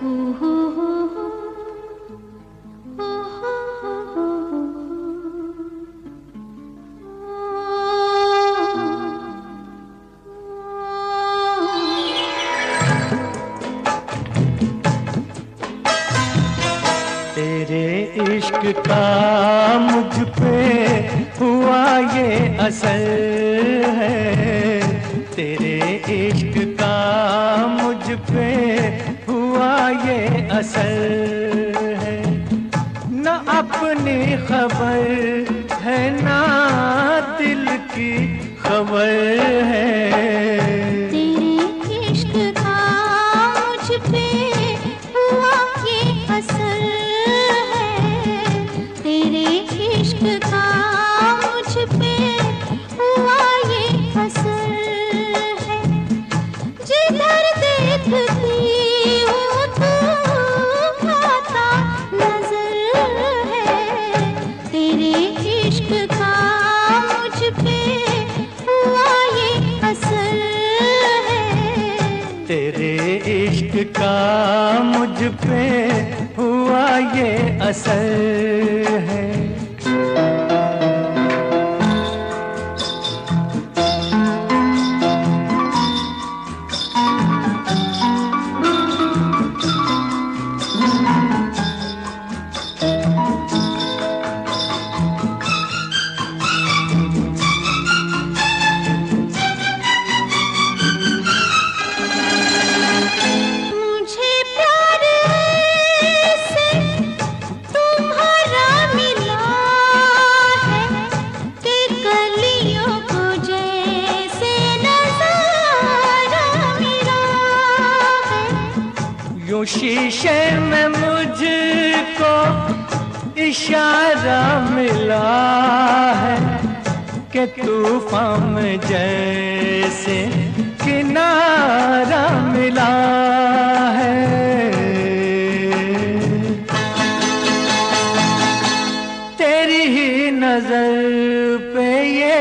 तेरे इश्क का मुझ पे हुआ ये असर है, तेरे इश्क का मुझ पे हुआ ये असर है। न अपनी खबर है ना दिल की खबर है। तेरे इश्क का मुझ पे हुआ ये असर है, तेरे इश्क का मुझ पे हुआ ये असर है। जिधर देखती हूँ तू आता नजर है, तेरे इश्क का मुझ पे हुआ ये असर है। तेरे इश्क का मुझ पे हुआ ये असर है। यूं शीशे में मुझको इशारा मिला है कि तूफान में जैसे किनारा मिला है। तेरी ही नजर पे ये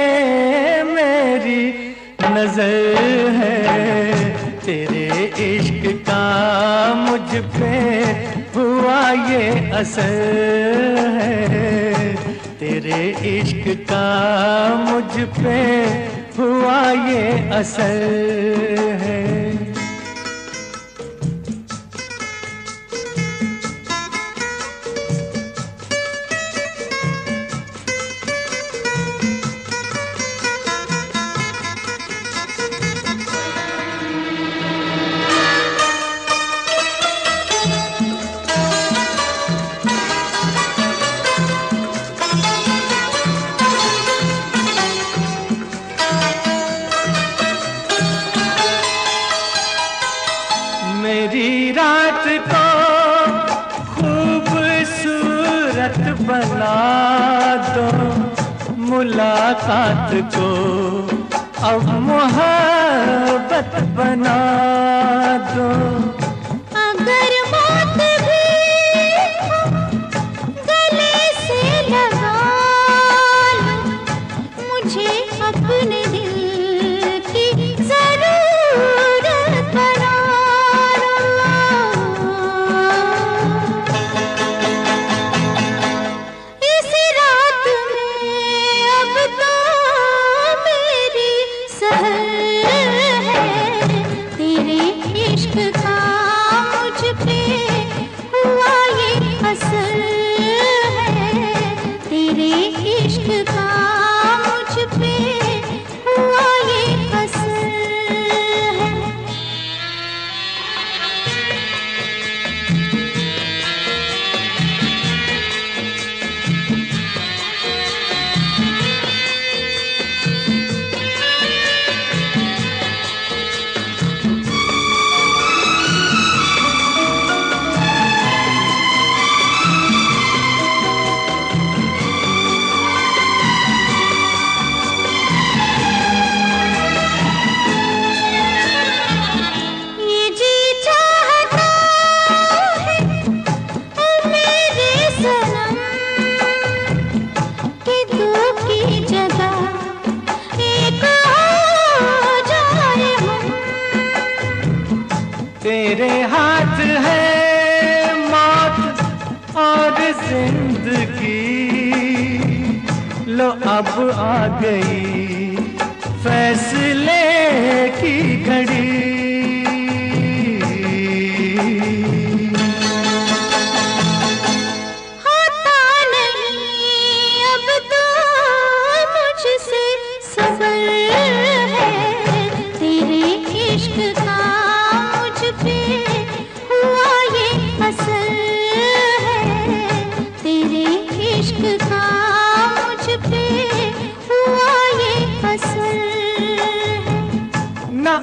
मेरी नजर है, तेरे इश्क का मुझ पे हुआ ये असर है। तेरे इश्क का मुझ पे हुआ ये असर है। मेरी रात को खूबसूरत बना दो, मुलाकात को अब मोहब्बत बना दो। अगर मौत भी गले से लगा लो, मुझे अपने दिल की जरूरत बना लो। इस रात में अब तो मेरी सहर है, तेरे इश्क का मुझ पे हुआ ये असर है। तेरे इश्क का मुझ पे हुआ ये असर है। ये जी चाहता है मेरे सनम कि दो की जगह एक हो जाए हम। तेरे हाथ है लो अब आ गई फैसले की घड़ी।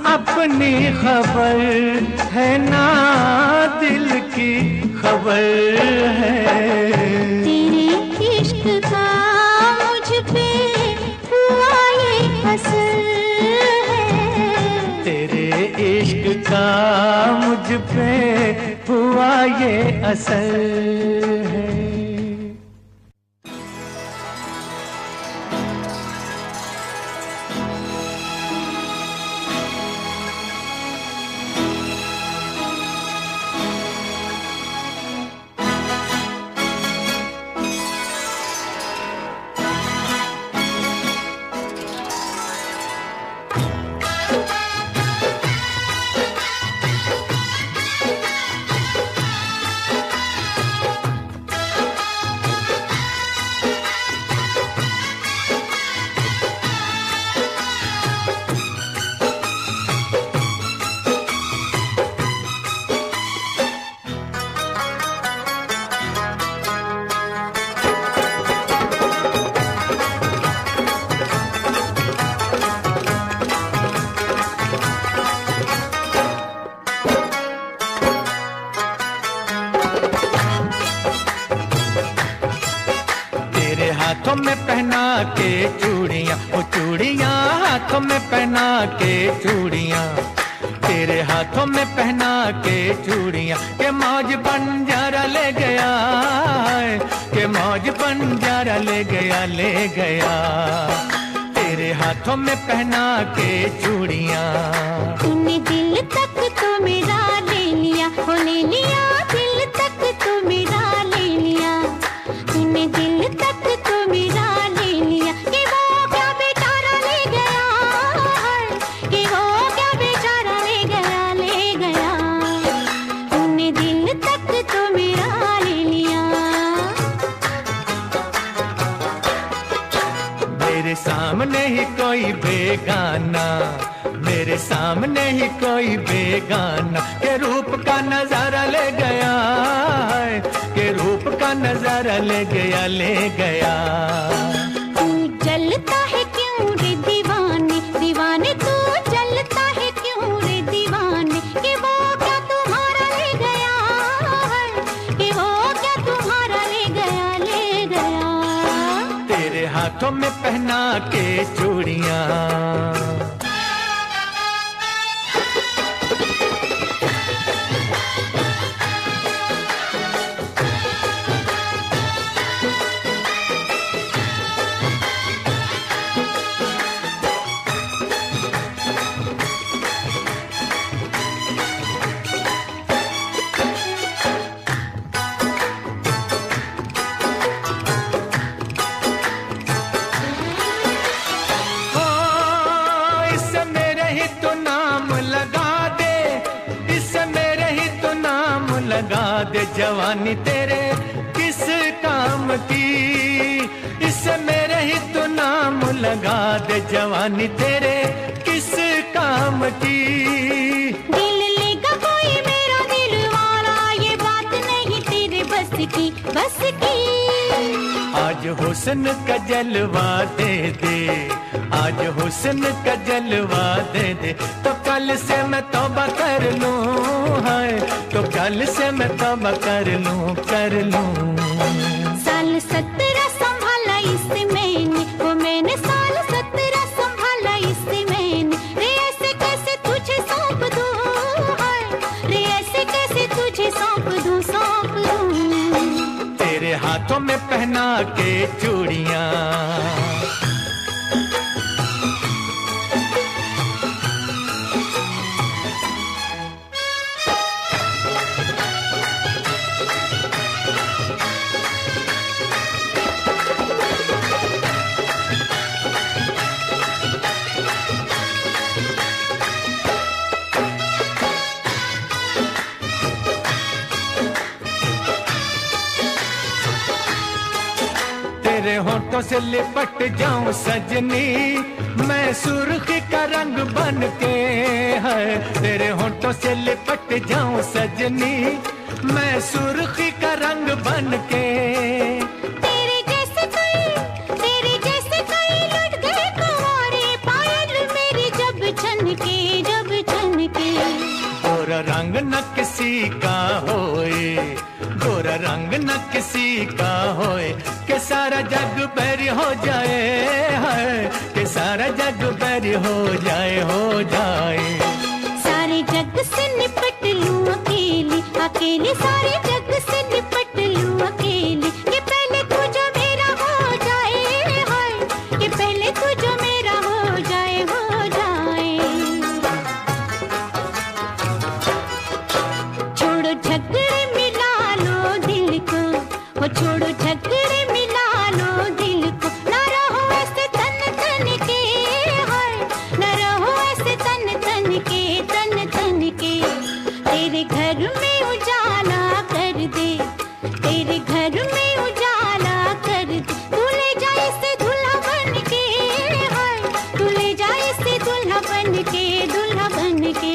अपनी खबर है ना दिल की खबर है। तेरे इश्क का मुझ पे हुआ ये असर है। तेरे इश्क का मुझ पे हुआ ये असर है। हाथों में पहना के चूड़ियां, वो चूड़ियां हाथों में पहना के चूड़ियां, तेरे हाथों में पहना के चूड़ियां, के मौज बंजारा ले गया, के मौज बंजारा ले गया, ले गया तेरे हाथों में पहना के चूड़ियां। तूने दिल तक तो मेरा ले लिया, हो ले लिया दिल तक तो मेरा ले लिया, तूने दिल तक तो मेरा ले लिया, कि वो क्या बेचारा ले गया, कि वो क्या बेचारा ले गया, ले गया तूने दिल तक तो मेरा ले लिया। मेरे सामने ही कोई बेगाना, मेरे सामने ही कोई बेगाना, के रूप का नजारा ले गया, के रूप का नजारा ले गया, ले गया। तू जलता है क्यों रे दीवाने, दीवाने तू जलता है क्यों रे दीवाने, कि वो क्या तुम्हारा ले गया, कि वो क्या तुम्हारा ले गया, ले गया तेरे हाथों में पहना के चूड़ियां। लगा दे जवानी तेरे किस काम की, इससे मेरे ही तो नाम लगा दे जवानी तेरे किस काम की। दिल लेगा कोई मेरा दिल वाला, ये बात नहीं तेरे बस की, बस की। आज हुस्न का जलवा दे दे, आज हुस्न का जलवा दे दे, तो कल से मैं तौबा कर लूं, है तो कल से मैं तौबा कर लूं, कर लूं। साल 17 संभाला इससे मैंने, वो मैंने साल 17 संभाला इससे मैंने, रे ऐसे कैसे तुझे सौंप दूं, रे ऐसे कैसे तुझे सौंप दूं, सौंप दूं। तेरे हाथों में पहना के चूड़ियां, तेरे होठों से लिपट जाऊं सजनी, मैं सुर्खी का रंग बन के है। तेरे होठों से लिपट जाऊं सजनी, मैं सुर्खी का रंग बन के। तेरे जैसे कई लुट गए कुंवारे, पायल मेरी जब छनके, जब छनके। गोरा रंग न किसी का होए, गोरा रंग न किसी का होए, के सारा जग बैरी हो जाए है, के सारा जग बैरी हो जाए, हो जाए। सारे जग से निपट लूं अकेली, अकेली सारे जग से निपट लूं अकेली। ये पहले तू जो मेरा हो जाए हाय, ये पहले तू जो मेरा हो जाए, हो जाए। छोड़ो झगड़े मिला लो दिल को, वो छोड़ो झगड़े मिला लो दिल को। ना रहो ऐसे तन तन के हाय, ना रहो ऐसे तन तन के, तन तन के। तेरे घर में उजाला कर दे, तेरे घर में उजाला कर दे। तू ले जा इसे दूल्हा बन के हाय, तू ले जा इसे दूल्हा बन के, दूल्हा बन के।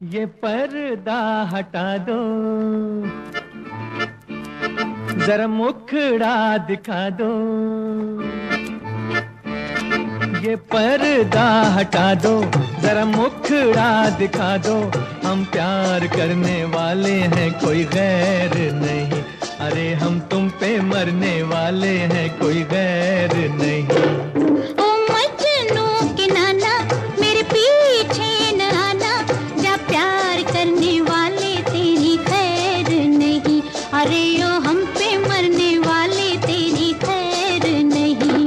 ये पर्दा हटा दो, जरा मुखड़ा दिखा दो। ये पर्दा हटा दो, जरा मुखड़ा दिखा दो। हम प्यार करने वाले हैं, कोई गैर नहीं। अरे हम तुम पे मरने वाले हैं, कोई गैर नहीं। ओ मजनू के नाना मेरे पीछे न आना, जा प्यार करने वाले तेरी खैर नहीं। अरे ओ हम पे मरने वाले तेरी खैर नहीं।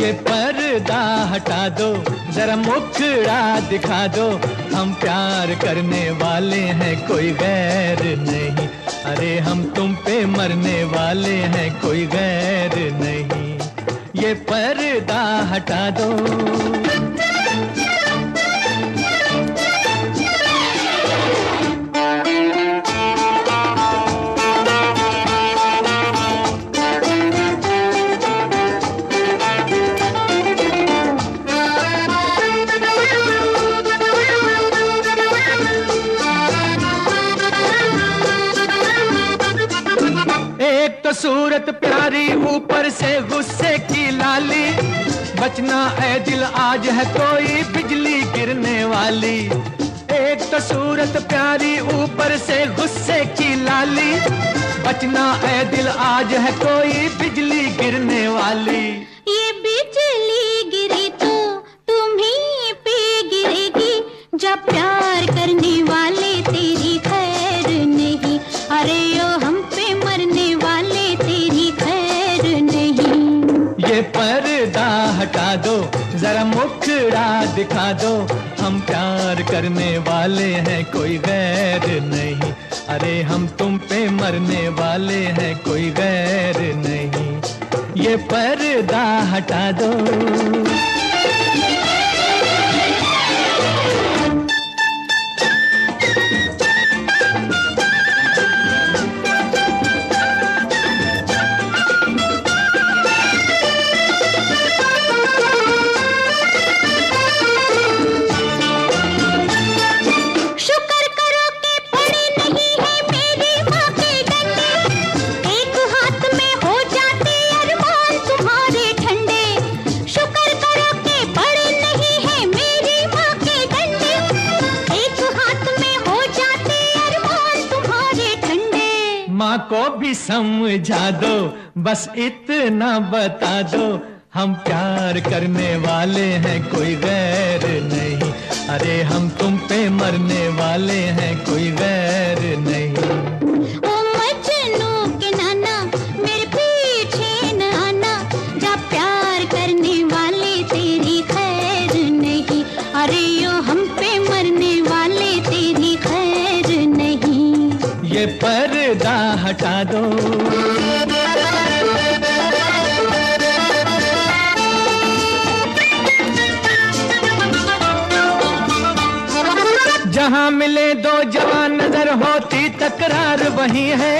ये पर्दा हटा दो, जरा मुखड़ा दिखा दो। हम प्यार करने वाले हैं, कोई गैर नहीं। अरे हम तुम पे मरने वाले हैं, कोई गैर नहीं। ये पर्दा हटा दो। सूरत प्यारी, ऊपर से गुस्से की लाली। बचना ए दिल, आज है कोई बिजली गिरने वाली। एक तो सूरत प्यारी, ऊपर से गुस्से की लाली। बचना ए दिल, आज है कोई बिजली गिरने वाली। ये बिजली गिरी तो तुम्हीं पे गिरेगी, जब प्यार करने वाले तेरी खैर नहीं। अरे ओ हम पे मरने वाले तेरी खैर नहीं। ये पर्दा हटा दो, जरा मुखड़ा दिखा दो। हम प्यार करने वाले हैं, कोई गैर नहीं। अरे हम तुम पे मरने वाले हैं, कोई गैर नहीं। ये पर्दा हटा दो। माँ को भी समझा दो, बस इतना बता दो। हम प्यार करने वाले हैं, कोई गैर नहीं। अरे हम तुम पे मरने वाले हैं, कोई गैर नहीं। ओ मजनू के नाना मेरे पीछे न आना, जा प्यार करने वाले तेरी खैर नहीं। अरे ओ हम पे मरने वाले तेरी खैर नहीं। ये पर्दा हटा दो। जहां मिले दो जवान नजर होती तकरार वही है,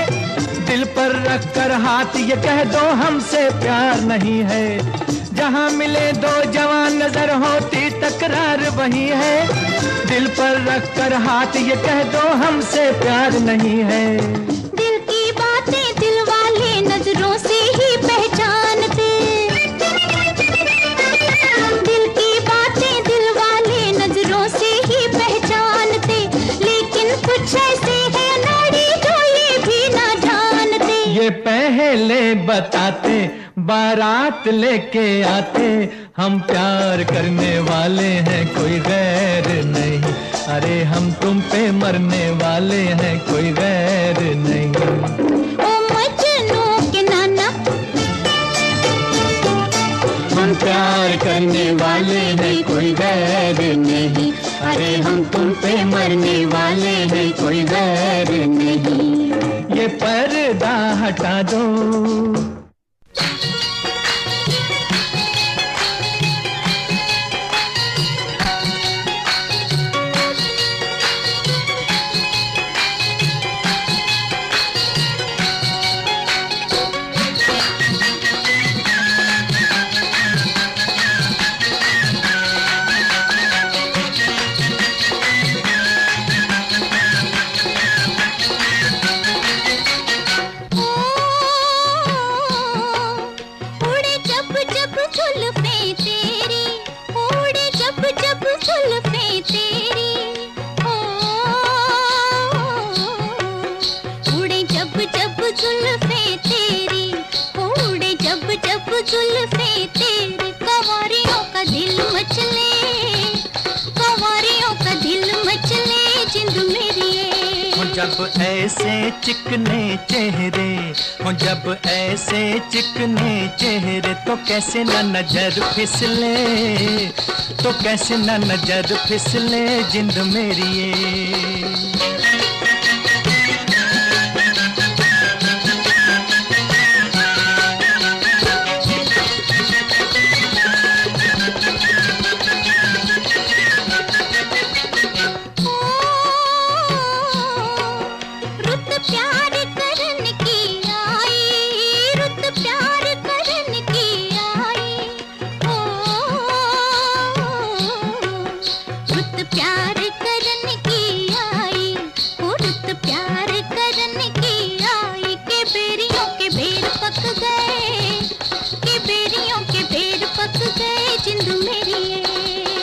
दिल पर रख कर हाथ ये कह दो हमसे प्यार नहीं है। जहां मिले दो जवान नजर होती तकरार वही है, दिल पर रख कर हाथ ये कह दो हमसे प्यार नहीं है। दिल की बातें दिल वाले नजरों से ही पहचानते, दिल की बातें दिल वाले नजरों से ही पहचानते, लेकिन कुछ ऐसे हैं नाड़ी जो ये भी ना जानते। ये पहले बताते बारात लेके आते, हम प्यार करने वाले हैं कोई गैर नहीं। अरे हम तुम पे मरने वाले हैं कोई गैर नहीं। ओ मजनू के नाना, हम प्यार करने वाले हैं कोई गैर नहीं। अरे हम तुम पे मरने वाले हैं कोई गैर नहीं। ये पर्दा हटा दो। जब ऐसे चिकने चेहरे हो, जब ऐसे चिकने चेहरे, तो कैसे न नजर फिसले, तो कैसे न नजर फिसले जिंद मेरी ये।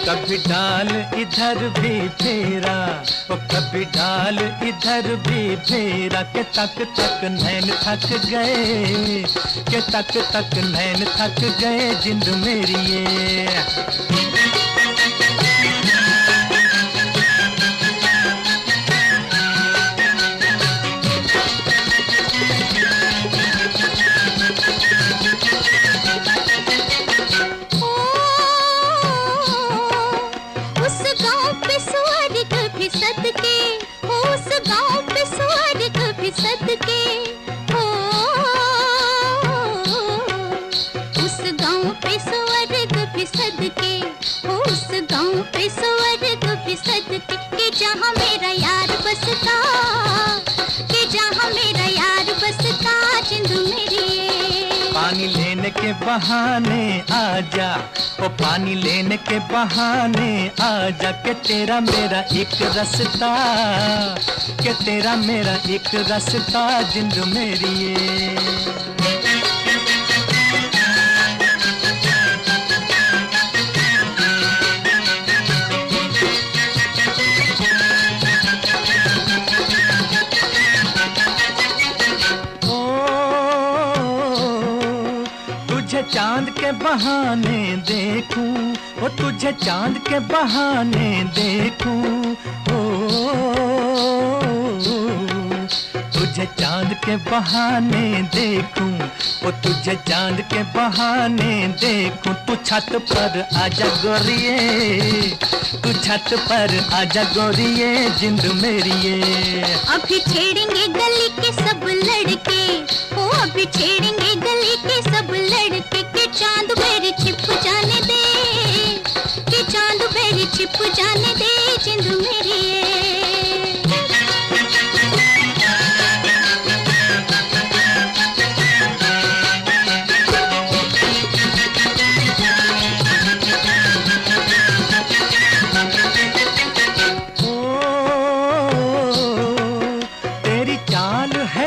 कभी डाल इधर भी फेरा, ओ कभी डाल इधर भी फेरा, के तक तक नैन थक गए, के तक तक नैन थक गए जिंद मेरी ये। जहाँ मेरा यार बसता, कि जहाँ मेरा यार बसता जिंद मेरी। पानी लेने के बहाने आजा, ओ पानी लेने के बहाने आजा, के तेरा मेरा एक रास्ता, के तेरा मेरा एक रास्ता जिंद मेरी ये। चांद के बहाने देखूं, ओ तुझे चांद के बहाने देखूं, ओ तुझे चांद के बहाने देखूं, ओ तुझे चांद के बहाने देखूं। तू छत पर आजा गोरिये, तू छत पर आजा गोरिये जिंद मेरी ये। अभी छेड़ेंगे गली के सब लड़के, ओ अभी छेड़ेंगे गली के सब लड़के, के चांद मेरे छिप जाने दे, के चांद मेरे छिप जाने दे जिंद मेरी ये।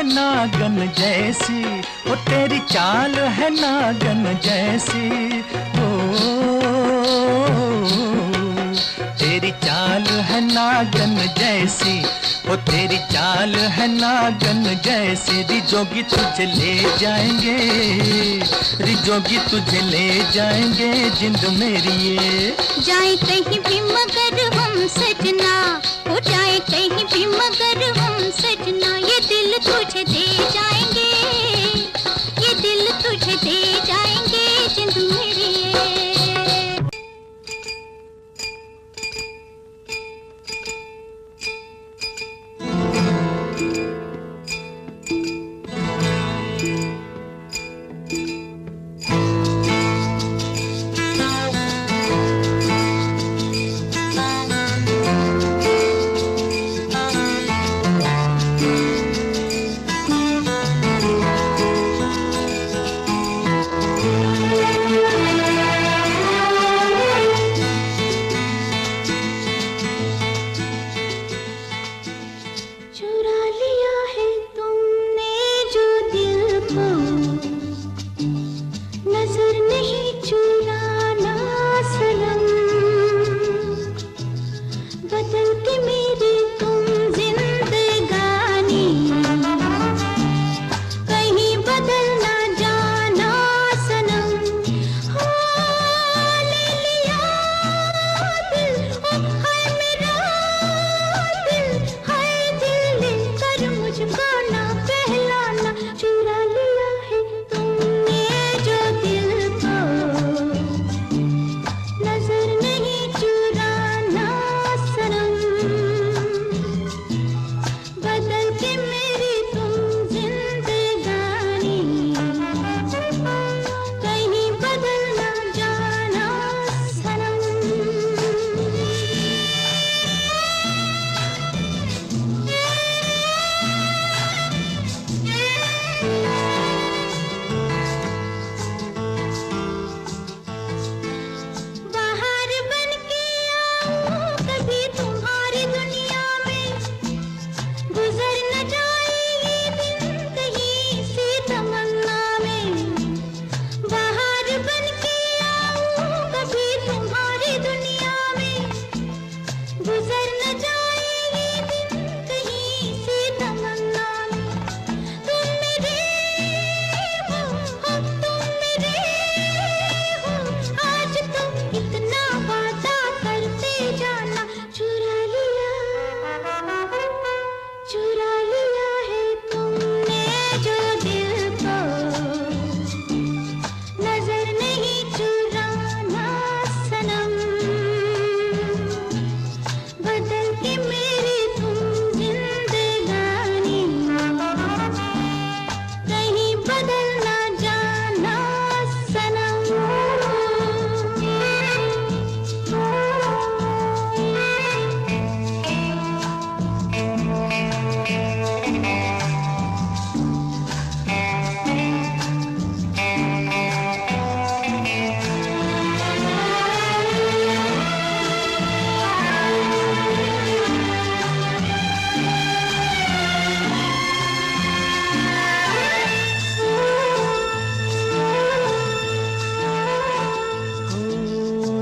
नागन जैसी, ओ तेरी चाल है नागन जैसी, ओ तेरी चाल है नागन जैसी, ओ तेरी चाल है नागन जैसी। रिजोगी तुझे ले जाएंगे, रिजोगी तुझे ले जाएंगे जिंद मेरी ये। जाए कहीं भी मगर हम सजना, हो जाए कहीं भी मगर हम सजना, ये दिल तुझे दे जाएंगे, ये दिल तुझे दे जाएंगे जिंद मेरी ये।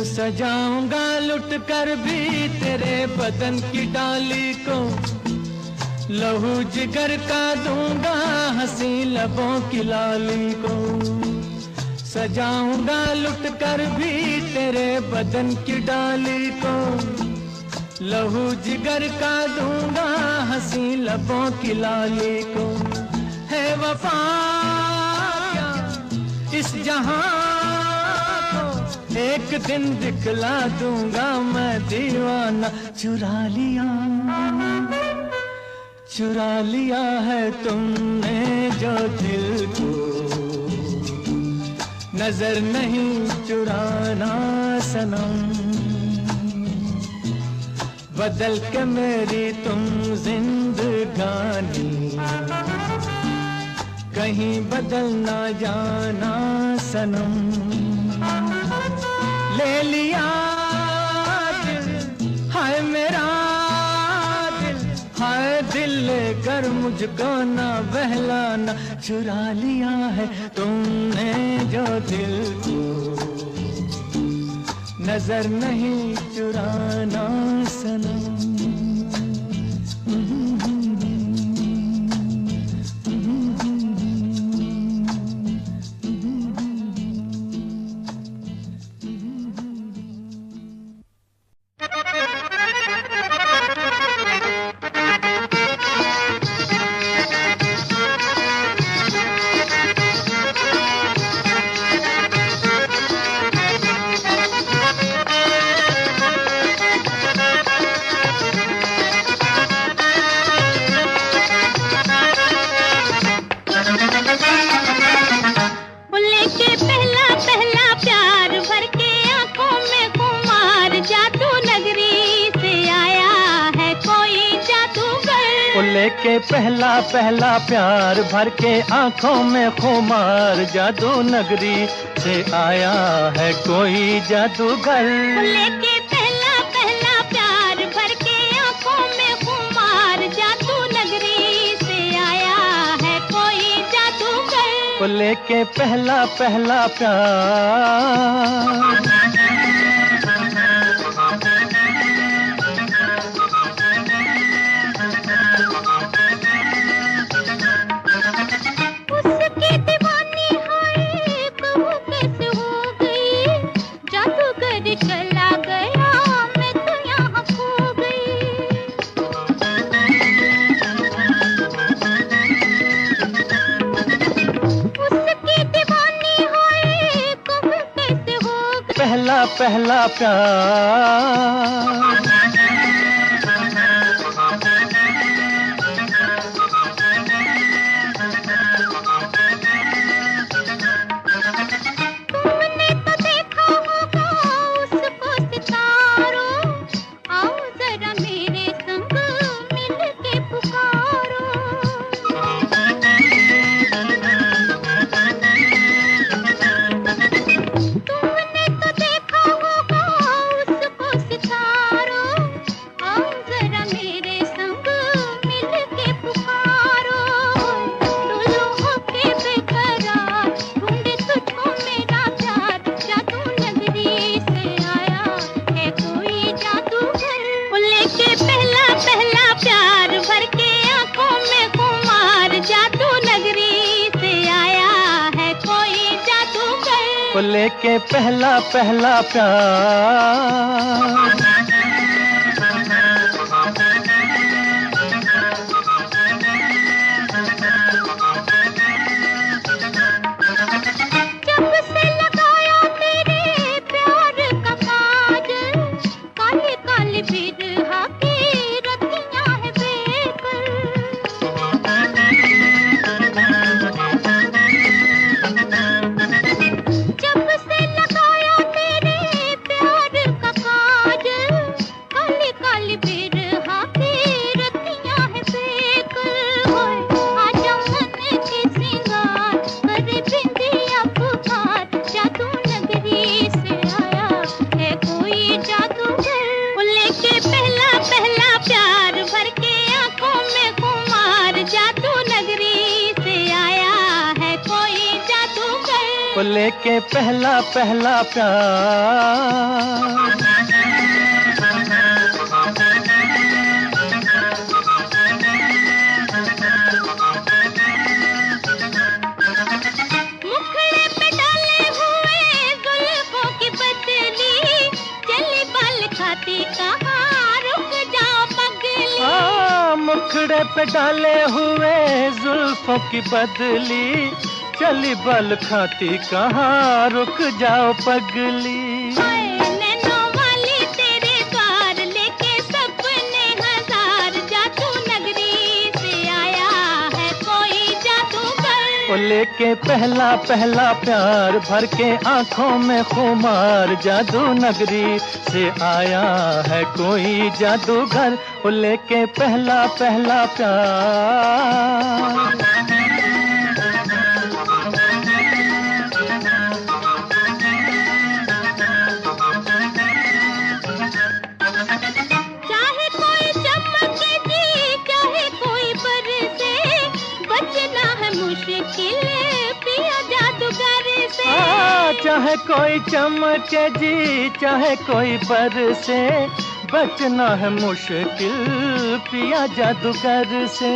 सजाऊंगा लुट कर भी तेरे बदन की डाली को, लहू जिगर का दूंगा हंसी लबों की लाली को। सजाऊंगा लुट कर भी तेरे बदन की डाली को, लहू जिगर का दूंगा हंसी लबों की लाली को। है वफा क्या इस जहां को, एक दिन दिखला दूंगा मैं दीवाना। चुरा लिया है तुमने जो दिल को, नजर नहीं चुराना सनम। बदल के मेरी तुम जिंदगानी, कहीं बदल ना जाना सनम। ले लिया दिल, हाय मेरा दिल, हाय दिल लेकर मुझको ना बहलाना। चुरा लिया है तुमने जो दिल को, नजर नहीं चुराना सनम। के पहला प्यार भर के आंखों में खुमार, जादू नगरी से आया है कोई जादूगर। लेके पहला प्यार भर के आंखों में खुमार, जादू नगरी से आया है कोई जादूगर। लेके पहला प्यार पहला प्यार। तुमने तो देखा होगा उसको सितारों, आओ जरा मेरे संग मिल के पुकारो। लेके पहला प्यार। जब से लगाया तेरे प्यार का काज, काले काले बिरहा की रतियां है बेकर। लेके पहला प्यार। मुखड़े पे डाले हुए जुल्फों की बदली, चली बाल खाती कहाँ रुक जाओ पगली। मुखड़े पे डाले हुए जुल्फों की बदली, चली बल खाती कहाँ रुक जाओ पगली। लेके पहला पहला प्यार भर के आंखों में खुमार, जादू नगरी से आया है कोई जादूगर। वो लेके पहला पहला प्यार। चाहे कोई चमके जी चाहे कोई बरसे, बचना है मुश्किल पिया जादूगर से।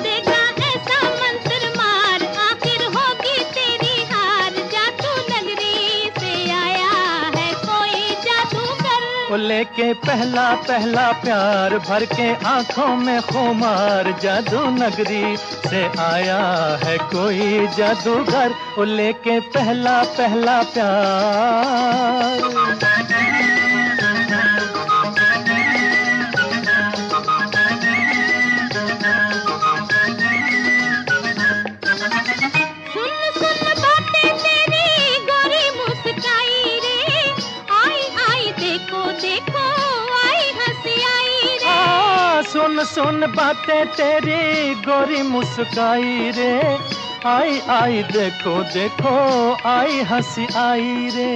देखा ऐसा मंत्र मार, आखिर होगी तेरी हार, जादू नगरी से आया है कोई जादूगर। वो लेके पहला पहला प्यार भर के आंखों में खुमार, जादू नगरी से आया है कोई जादूगर। वो लेके पहला पहला प्यार। सुन सुन बातें तेरी गोरी मुस्काई रे, आई आई देखो देखो आई हंसी आई रे।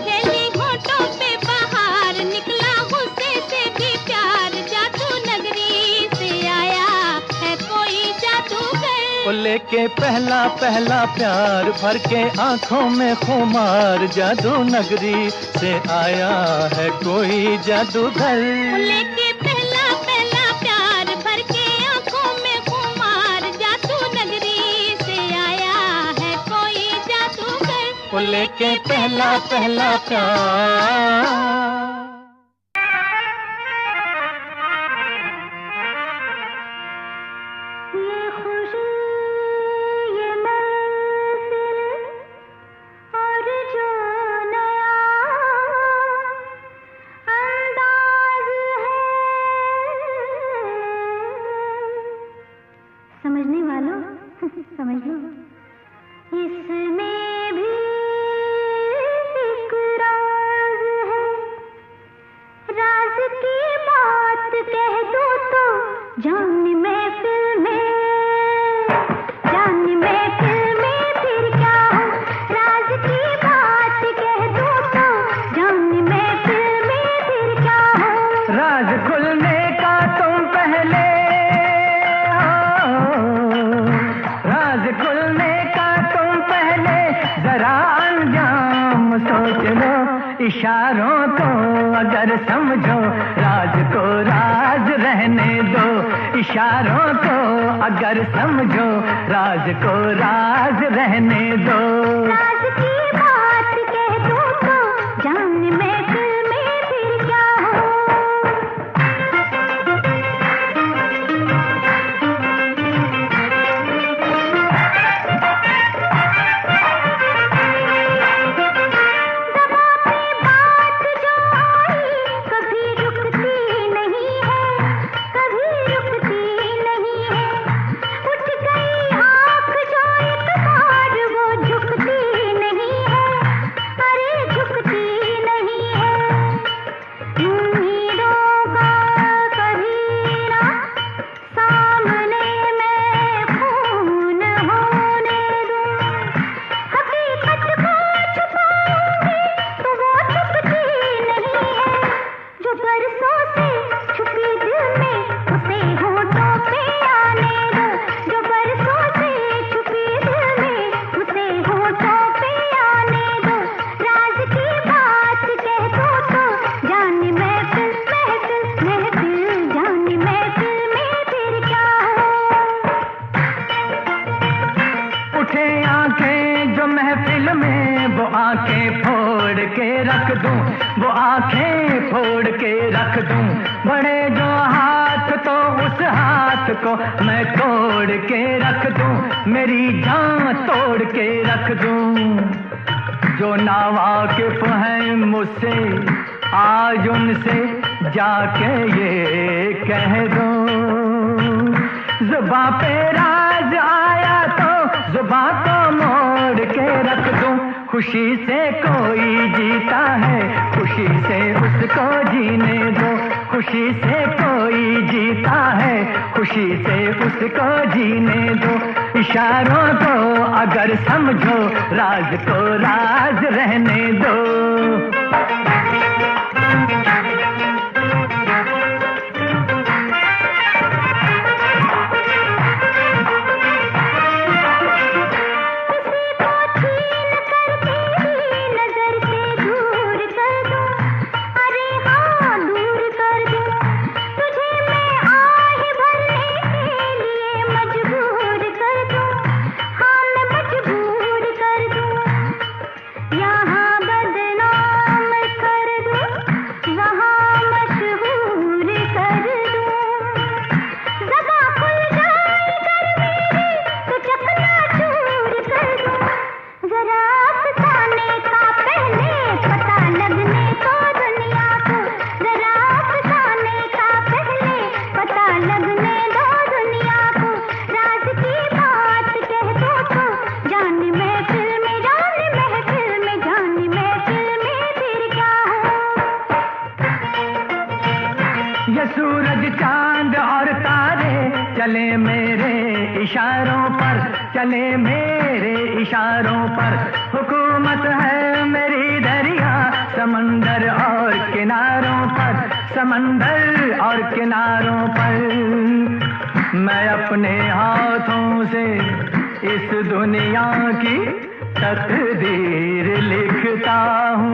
खेली होठों पे बाहर, निकला गुस्से से भी प्यार, जादू नगरी से आया है कोई जादूगर। वो लेके पहला पहला प्यार भर के आंखों में खुमार, जादू नगरी से आया है कोई जादूगर। लेके वो लेके पहला पहला प्यार। ये खुशी ये महफिल और जो नया अंदाज है, समझने वालों समझ लो, इसमें भी जान महफिल में, जान महफिल में फिर क्या हो, राज की बात कह दो तो जान महफिल में फिर क्या हो। राज खुलने का तुम पहले हो, राज खुलने का तुम पहले जरा अंजाम सोच लो। इशारों को अगर समझो, राज को राज रहने दो। इशारों को अगर समझो, राज को राज रहने दो। राज की बात कह दो तो जान महफिल में फिर क्या हो। वो आंखें फोड़ के रख दूं, बड़े जो हाथ तो उस हाथ को मैं तोड़ के रख दूं, मेरी जान तोड़ के रख दूं। जो नावाकिफ हैं मुझसे आज उनसे जाके ये कह दो। जुबां पे राज आया तो जुबां को मोड़ के रख दूं। खुशी से कोई जीता है, खुशी से उसको जीने दो। खुशी से कोई जीता है, खुशी से उसको जीने दो। इशारों को अगर समझो, राज को राज रहने दो। सूरज चांद और तारे चले मेरे इशारों पर, चले मेरे इशारों पर। हुकूमत है मेरी दरिया समंदर और किनारों पर, समंदर और किनारों पर। मैं अपने हाथों से इस दुनिया की तकदीर लिखता हूँ,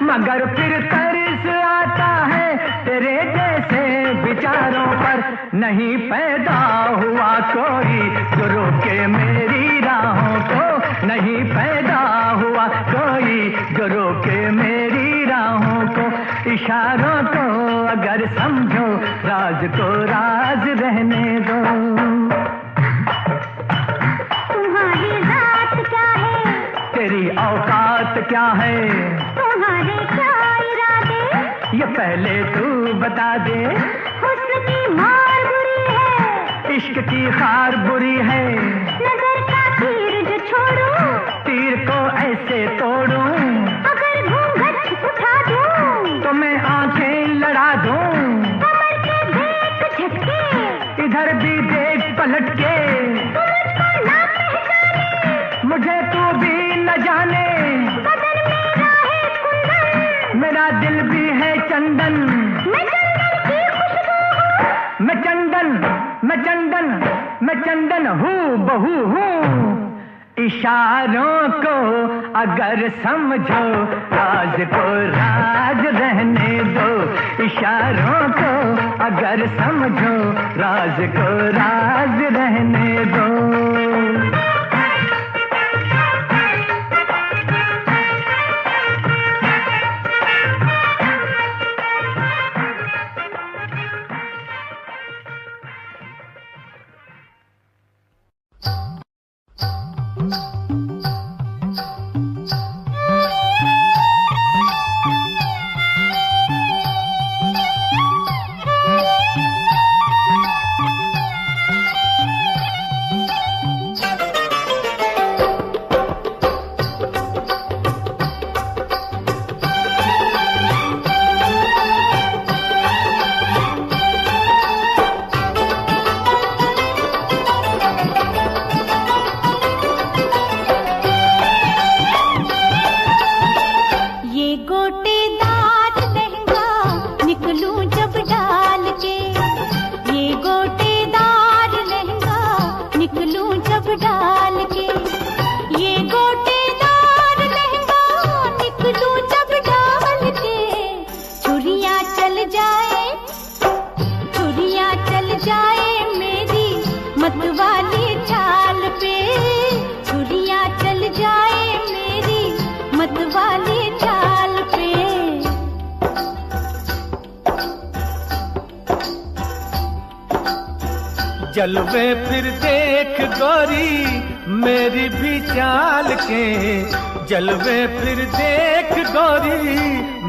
मगर फिर तरस आता है तेरे जैसे विचारों पर। नहीं पैदा हुआ कोई जो रोके मेरी राहों को, नहीं पैदा हुआ कोई जो रोके मेरी राहों को। इशारों को अगर समझो, राज को राज रहने दो। तुम्हारी जात क्या है, तेरी औकात क्या है, तुम्हारे क्या इरादे, ये पहले तू बता दे। हुस्न की मार बुरी है, इश्क की खार बुरी है, नजर का तीर जो छोड़ूं, तीर को ऐसे तोड़ूं। अगर घूंघट उठा दूं, तो मैं आंखें लड़ा दूं। कमर के देख झटके, इधर भी देख पलट के। तू मुझको ना पहचाने, मुझे तू भी न जाने। बदन मेरा है कुंदन, मेरा दिल भी है चंदन। मैं चंदन की खुशबू हूँ, मैं चंदन, मैं चंदन, मैं चंदन हूँ, बहू हूँ। इशारों को अगर समझो, राज को राज रहने दो। इशारों को अगर समझो, राज को राज रहने दो। जलवे फिर देख गोरी मेरी भी चाल के, जलवे फिर देख गोरी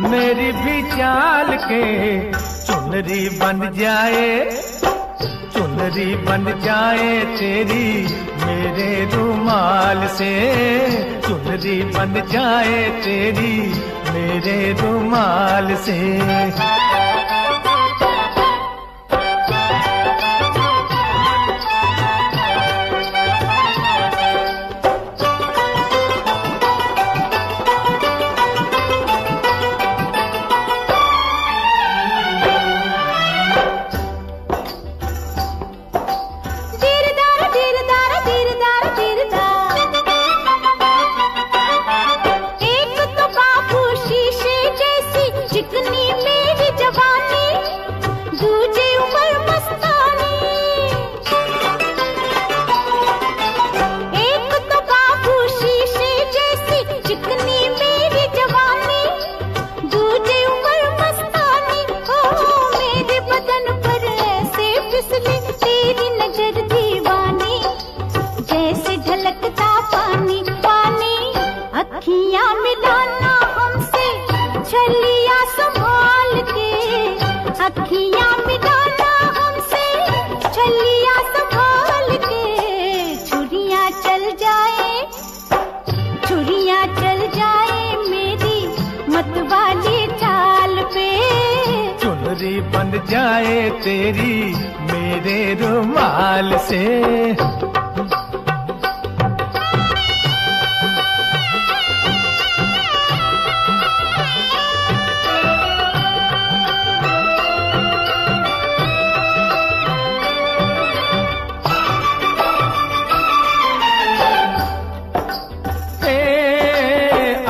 मेरी भी चाल के, चुनरी बन जाए, चुनरी बन जाए तेरी मेरे रुमाल से, चुनरी बन जाए तेरी मेरे रुमाल से। चुनरी बन जाए तेरी मेरे रुमाल से।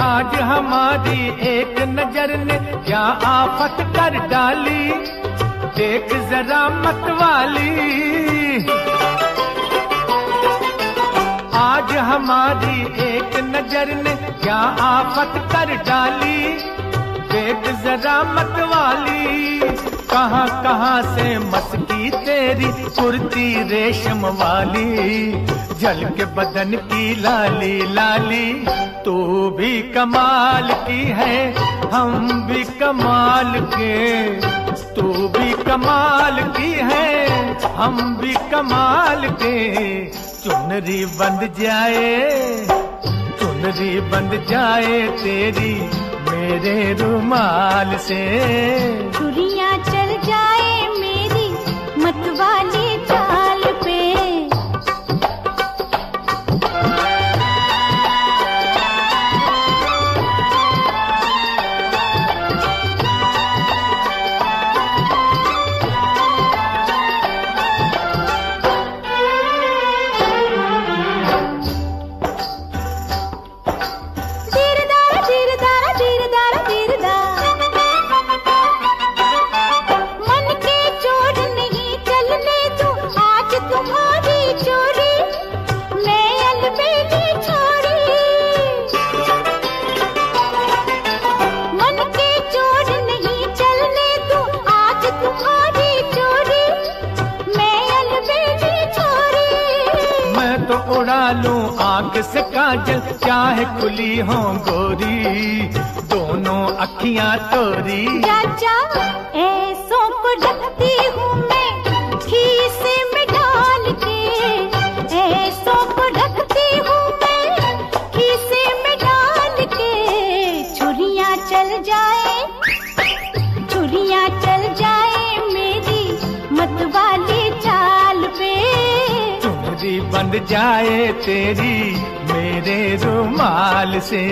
आज हमारी एक नजर ने क्या आफत कर डाली, देख जरा मतवाली। आज हमारी एक नजर ने क्या आफत कर डाली, देख जरा मतवाली। कहाँ कहाँ से मस्की तेरी कुर्ती रेशम वाली, जल के बदन की लाली लाली। तू भी कमाल की है हम भी कमाल के, तू भी कमाल की है हम भी कमाल के। चुनरी बंध जाए, चुनरी बंध जाए तेरी मेरे रुमाल से। छुरियां चल जाए मेरी मतवाली चाल पे। तो उड़ा लूं आंख से काजल चाहे खुली हो गोरी, दोनों अखियां तोरी। चाचा ऐसों को रखती हूँ मैं खीसे में डाल के, ऐसों को रखती हूँ मैं खीसे में डाल के। छुरियां चल जाए, छुरियां चल जाए मेरी मतवाली चाल पे। चुनरी बंध जाए तेरी मेरे रुमाल से।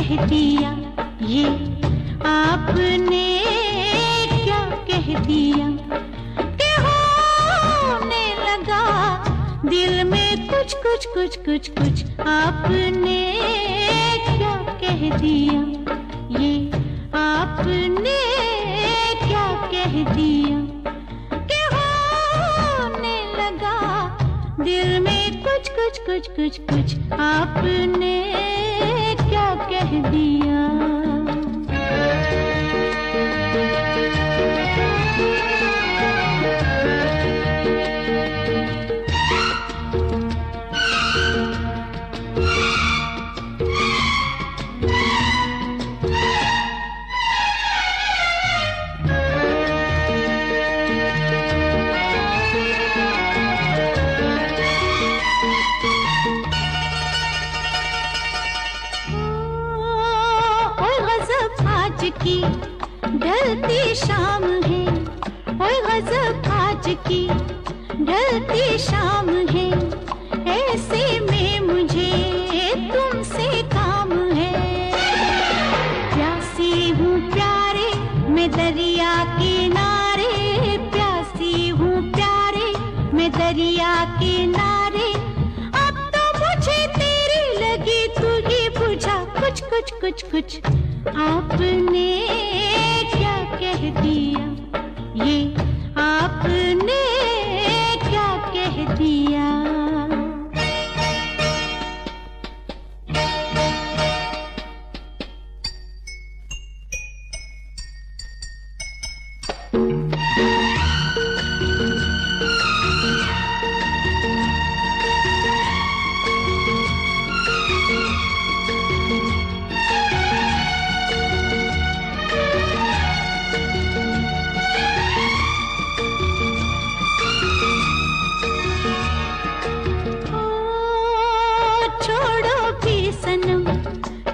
कह दिया, ये आपने क्या कह दिया कि होने लगा दिल में कुछ कुछ कुछ कुछ कुछ। आपने क्या कह दिया, ये आपने क्या कह दिया कि होने लगा दिल में कुछ कुछ कुछ कुछ कुछ। आपने क्या कह दिया। की ढलती शाम है, ओए गजब आज की ढलती शाम है, ऐसे में मुझे तुमसे काम है। प्यासी हूँ प्यारे मैं दरिया किनारे, प्यासी हूँ प्यारे मैं दरिया किनारे। अब तो मुझे तेरी लगी तू ही बुझा कुछ कुछ कुछ कुछ। आपने क्या कह दिया, ये आपने क्या कह दिया।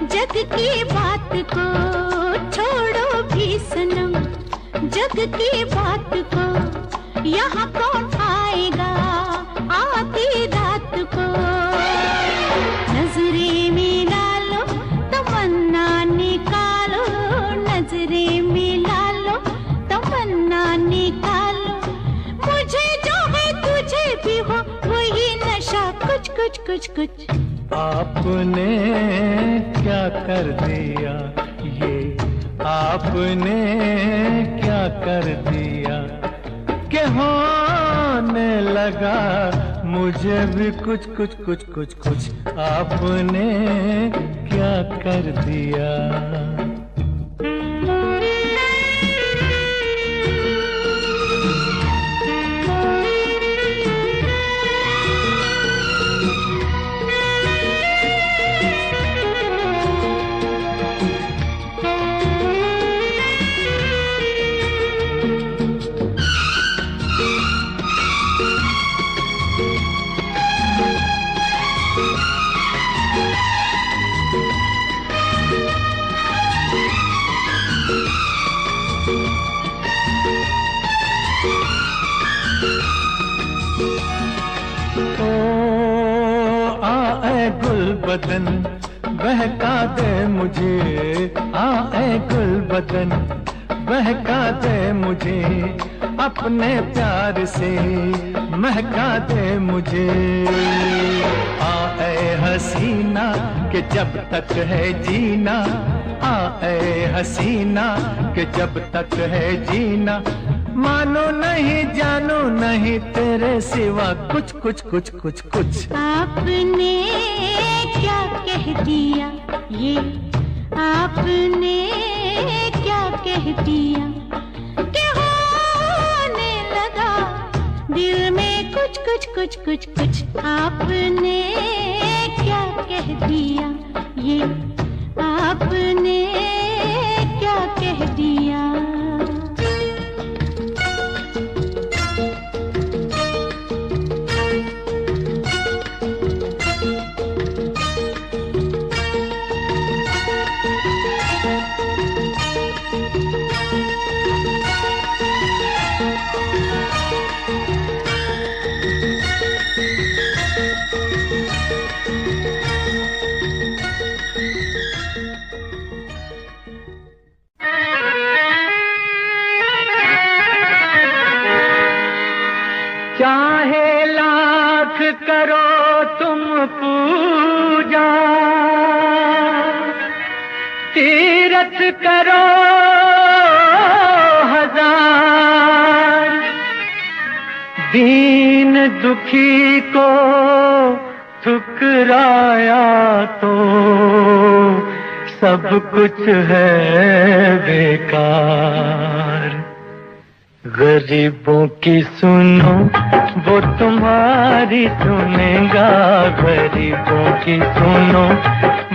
जग की बात को छोड़ो भी सनम, जग की बात को यहाँ कौन आएगा आधी रात को। नजरें मिला लो तमन्ना निकालो, नजरें मिला लो तमन्ना निकालो। मुझे जो है तुझे भी हो वही नशा कुछ कुछ कुछ कुछ। आपने क्या कर दिया, ये आपने क्या कर दिया कि होने लगा मुझे भी कुछ कुछ कुछ कुछ कुछ। आपने क्या कर दिया। गुल बदन बहका दे मुझे, आए गुल बदन बहका दे मुझे, अपने प्यार से महका दे मुझे। आए हसीना कि जब तक है जीना, आए हसीना कि जब तक है जीना। मानो नहीं जानो नहीं तेरे सिवा कुछ कुछ कुछ कुछ कुछ। आपने क्या कह दिया, ये आपने क्या कह दिया कि होने लगा दिल में कुछ कुछ कुछ कुछ कुछ। आपने क्या कह दिया, ये आपने क्या कह दिया। तुम पूजा, तीरथ करो हजार, दीन दुखी को ठुकराया तो सब कुछ है बेकार। गरीबों की सुनो वो तुम्हारी सुनेगा, गरीबों की सुनो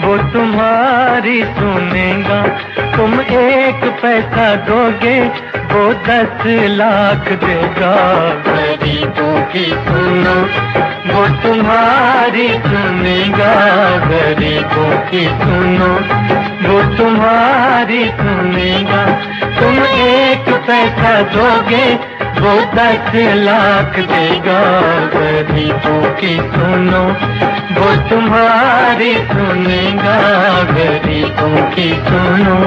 वो तुम्हारी सुनेगा। तुम 1 पैसा दोगे वो 10 लाख देगा। गरीबों की सुनो वो तुम्हारी सुनेगा, गरीबों की सुनो वो तुम्हारी सुनेगा। तुम 1 पैसा दोगे वो 10 लाख देगा। गरीबों की सुनो वो तुम्हारी सुनेगा, गरीबों की सुनो।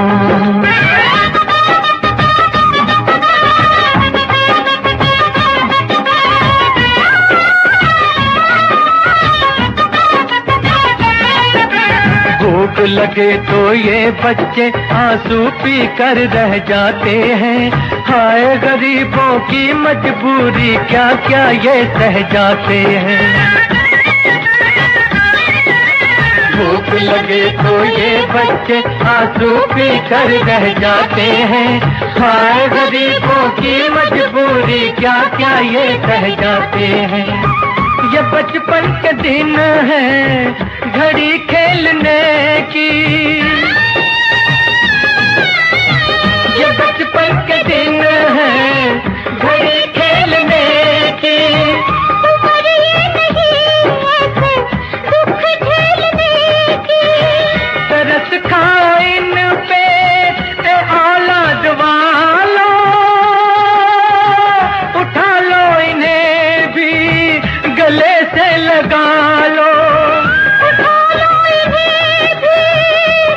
भूख लगे तो ये बच्चे आंसू पी कर रह जाते हैं। हाय गरीबों की मजबूरी क्या क्या ये सह जाते हैं। भूख लगे तो ये बच्चे आंसू पी कर रह जाते हैं। हाय गरीबों की मजबूरी क्या क्या ये सह जाते हैं। ये बचपन के दिन है घड़ी खेलने की, ये बचपन के दिन है घड़ी खेलने की। तुम्हारी नहीं दुख झेलने की, तरस खाओ इन पे औलाद वालो, उठा लो इन्हें भी गले से लगा लो, उठा लो इन्हें भी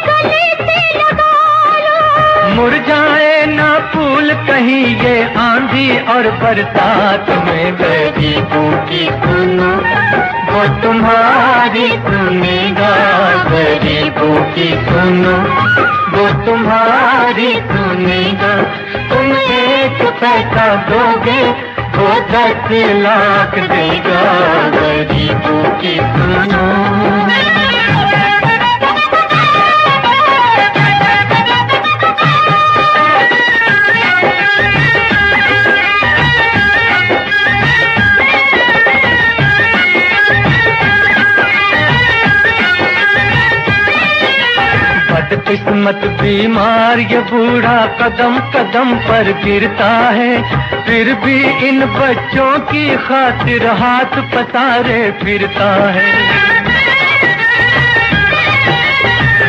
गले से लगा लो। मुरझाए ना फूल कहीं ये आंधी और बरसात में। गरीबों की सुनो वो तुम्हारी सुनेगा, गरीबों की सुनो वो तुम्हारी सुनेगा। तुम 1 पैसा दोगे वो 10 लाख देगा। गरीबों की सुनो। बदकिस्मत बीमार ये बूढ़ा कदम कदम पर गिरता है, फिर भी इन बच्चों की खातिर हाथ पसारे फिरता है।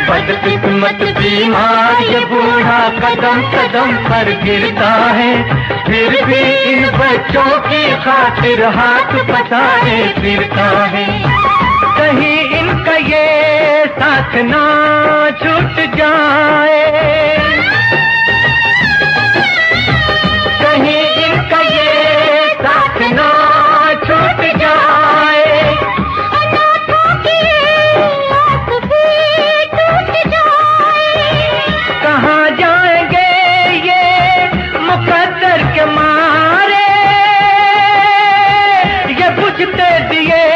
बदकिस्मत बीमार ये बूढ़ा कदम कदम पर गिरता है, फिर भी इन बच्चों की खातिर हाथ पसारे फिरता है। कहीं इनका ये साथ ना छूट जाए, कहीं इनका ये साथ ना छूट जाए। अनाथों की आस भी टूट जाए। कहाँ जाएंगे ये मुकद्दर के मारे, ये बुझते दिए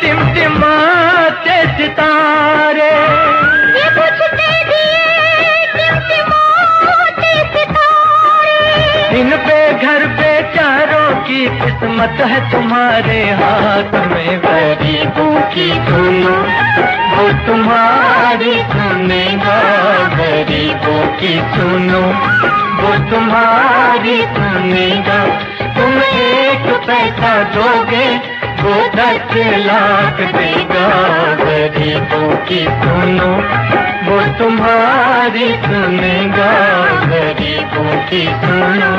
टिमटिमाते सितारे, ये बुझते दिए टिमटिमाते सितारे। इन बेघर बेचारों की किस्मत है तुम्हारे हाथ में। गरीबों की सुनो वो तुम्हारी सुनेगा, गरीबों की सुनो वो तुम्हारी सुनेगा। तुम 1 पैसा दोगे वो 10 लाख देगा। गरीबों की सुनो वो तुम्हारी सुनेगा, गरीबों की सुनो।